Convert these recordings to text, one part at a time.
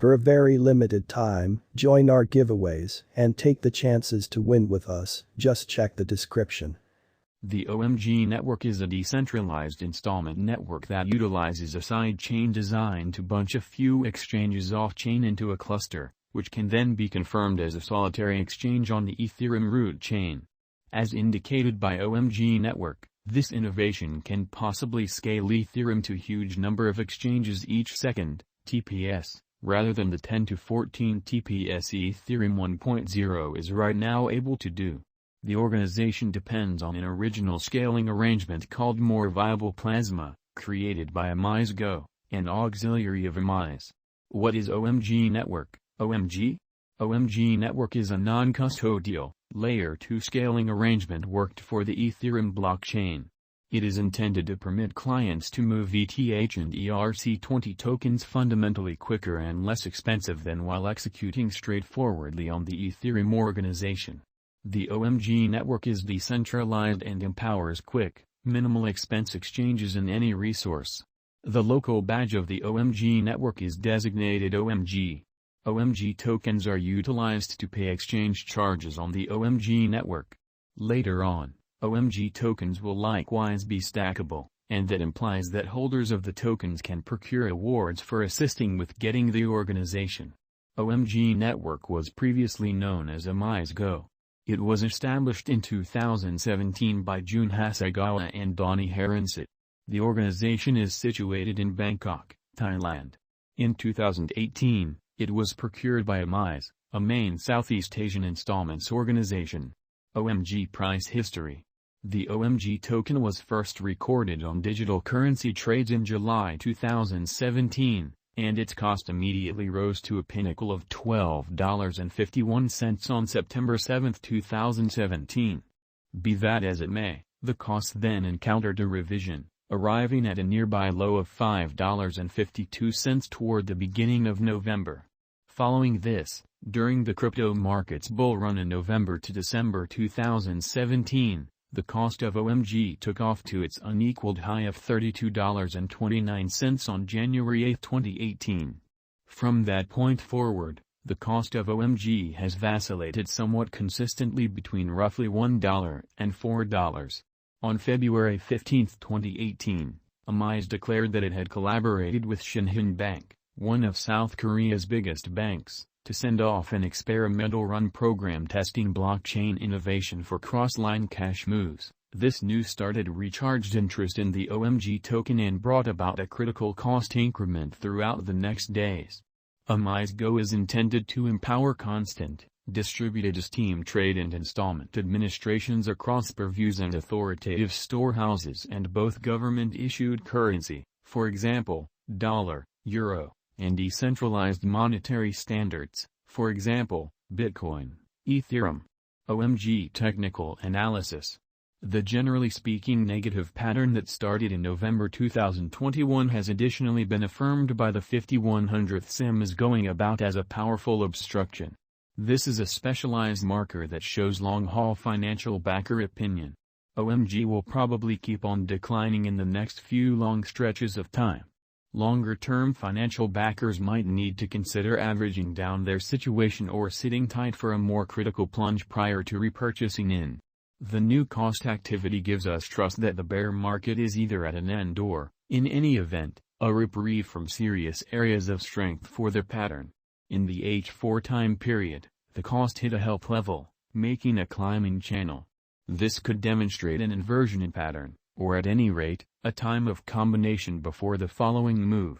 For a very limited time, join our giveaways and take the chances to win with us. Just check the description. The OMG Network is a decentralized installment network that utilizes a sidechain designed to bunch a few exchanges off-chain into a cluster, which can then be confirmed as a solitary exchange on the Ethereum root chain. As indicated by OMG Network, this innovation can possibly scale Ethereum to a huge number of exchanges each second, TPS, rather than the 10 to 14 TPS Ethereum 1.0 is right now able to do. The organization depends on an original scaling arrangement called More Viable Plasma, created by OMI's Go, an auxiliary of OMI's. What is OMG Network? OMG? OMG Network is a non-custodial, Layer 2 scaling arrangement worked for the Ethereum blockchain. It is intended to permit clients to move ETH and ERC20 tokens fundamentally quicker and less expensive than while executing straightforwardly on the Ethereum organization. The OMG Network is decentralized and empowers quick, minimal expense exchanges in any resource. The local badge of the OMG Network is designated OMG. OMG tokens are utilized to pay exchange charges on the OMG Network. Later on, OMG tokens will likewise be stackable, and that implies that holders of the tokens can procure awards for assisting with getting the organization. OMG Network was previously known as OMI's Go. It was established in 2017 by Jun Hasegawa and Donnie Haransit. The organization is situated in Bangkok, Thailand. In 2018, it was procured by OMI's, a main Southeast Asian installments organization. OMG Price History. The OMG token was first recorded on digital currency trades in July 2017, and its cost immediately rose to a pinnacle of $12.51 on September 7, 2017. Be that as it may, the cost then encountered a revision, arriving at a nearby low of $5.52 toward the beginning of November. Following this, during the crypto market's bull run in November to December 2017, the cost of OMG took off to its unequaled high of $32.29 on January 8, 2018. From that point forward, the cost of OMG has vacillated somewhat consistently between roughly $1 and $4. On February 15, 2018, OMI's declared that it had collaborated with Shinhan Bank, one of South Korea's biggest banks, to send off an experimental run program testing blockchain innovation for cross-line cash moves. This news started recharged interest in the OMG token and brought about a critical cost increment throughout the next days. OMI's Go is intended to empower constant, distributed esteem trade and installment administrations across purviews and authoritative storehouses and both government-issued currency, for example, dollar, euro, and decentralized monetary standards, for example, Bitcoin, Ethereum. OMG Technical Analysis. The generally speaking negative pattern that started in November 2021 has additionally been affirmed by the 5100th SIM as going about as a powerful obstruction. This is a specialized marker that shows long-haul financial backer opinion. OMG will probably keep on declining in the next few long stretches of time. Longer-term financial backers might need to consider averaging down their situation or sitting tight for a more critical plunge prior to repurchasing in. The new cost activity gives us trust that the bear market is either at an end or, in any event, a reprieve from serious areas of strength for their pattern. In the H4 time period, the cost hit a help level, making a climbing channel. This could demonstrate an inversion in pattern, or at any rate, a time of combination before the following move.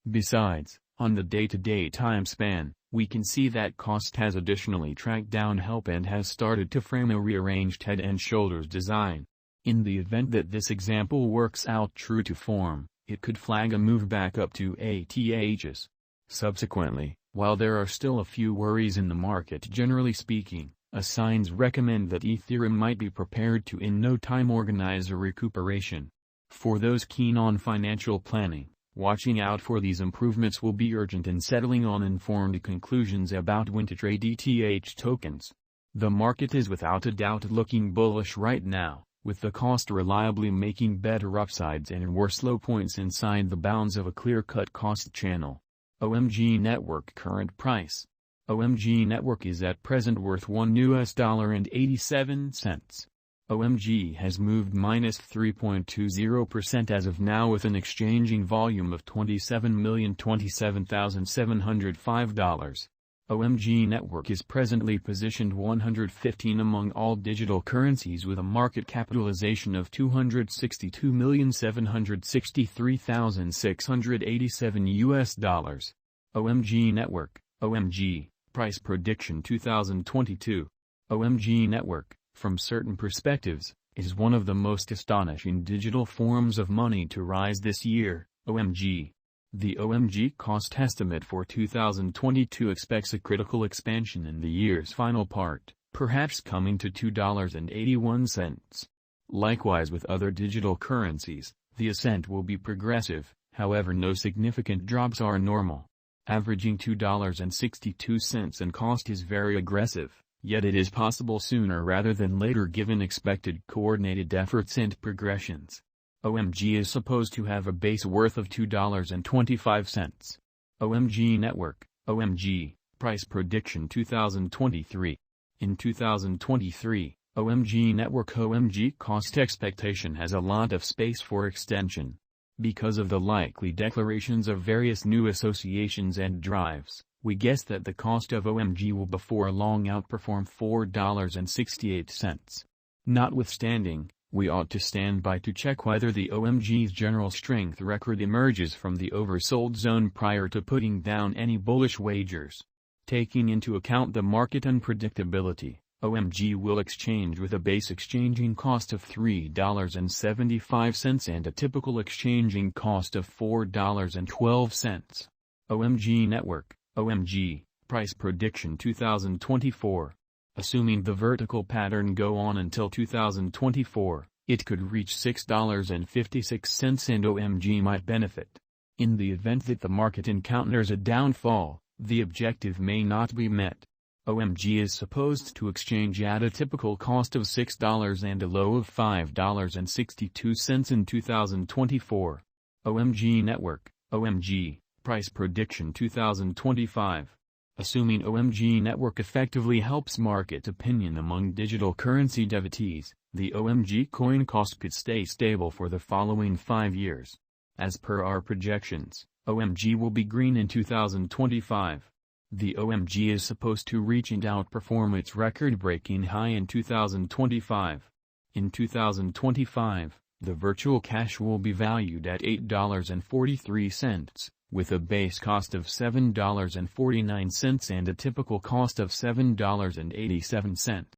Besides, on the day-to-day time span, we can see that cost has additionally tracked down help and has started to frame a rearranged head and shoulders design. In the event that this example works out true to form, it could flag a move back up to ATHs. Subsequently, while there are still a few worries in the market generally speaking, signs recommend that Ethereum might be prepared to in no time organize a recuperation. For those keen on financial planning, watching out for these improvements will be urgent in settling on informed conclusions about when to trade ETH tokens. The market is without a doubt looking bullish right now, with the cost reliably making better upsides and worse low points inside the bounds of a clear-cut cost channel. OMG Network current price. OMG Network is at present worth $1.87. OMG has moved -3.20% as of now with an exchanging volume of $27,027,705. OMG Network is presently positioned 115 among all digital currencies with a market capitalization of $262,763,687. OMG Network, OMG, Price Prediction 2022. OMG Network, from certain perspectives, is one of the most astonishing digital forms of money to rise this year. OMG. The OMG cost estimate for 2022 expects a critical expansion in the year's final part, perhaps coming to $2.81. Likewise with other digital currencies, the ascent will be progressive, however no significant drops are normal. Averaging $2.62 in cost is very aggressive, yet it is possible sooner rather than later given expected coordinated efforts and progressions. OMG is supposed to have a base worth of $2.25. OMG Network, OMG, Price Prediction 2023. In 2023, OMG Network OMG cost expectation has a lot of space for extension. Because of the likely declarations of various new associations and drives, we guess that the cost of OMG will before long outperform $4.68. Notwithstanding, we ought to stand by to check whether the OMG's general strength record emerges from the oversold zone prior to putting down any bullish wagers. Taking into account the market unpredictability, OMG will exchange with a base exchanging cost of $3.75 and a typical exchanging cost of $4.12. OMG Network, OMG, Price Prediction 2024. Assuming the vertical pattern go on until 2024, it could reach $6.56 and OMG might benefit. In the event that the market encounters a downfall, the objective may not be met. OMG is supposed to exchange at a typical cost of $6 and a low of $5.62 in 2024. OMG Network, OMG, Price Prediction 2025. Assuming OMG Network effectively helps market opinion among digital currency devotees, the OMG coin cost could stay stable for the following 5 years. As per our projections, OMG will be green in 2025. The OMG is supposed to reach and outperform its record-breaking high in 2025. In 2025, the virtual cash will be valued at $8.43. With a base cost of $7.49 and a typical cost of $7.87.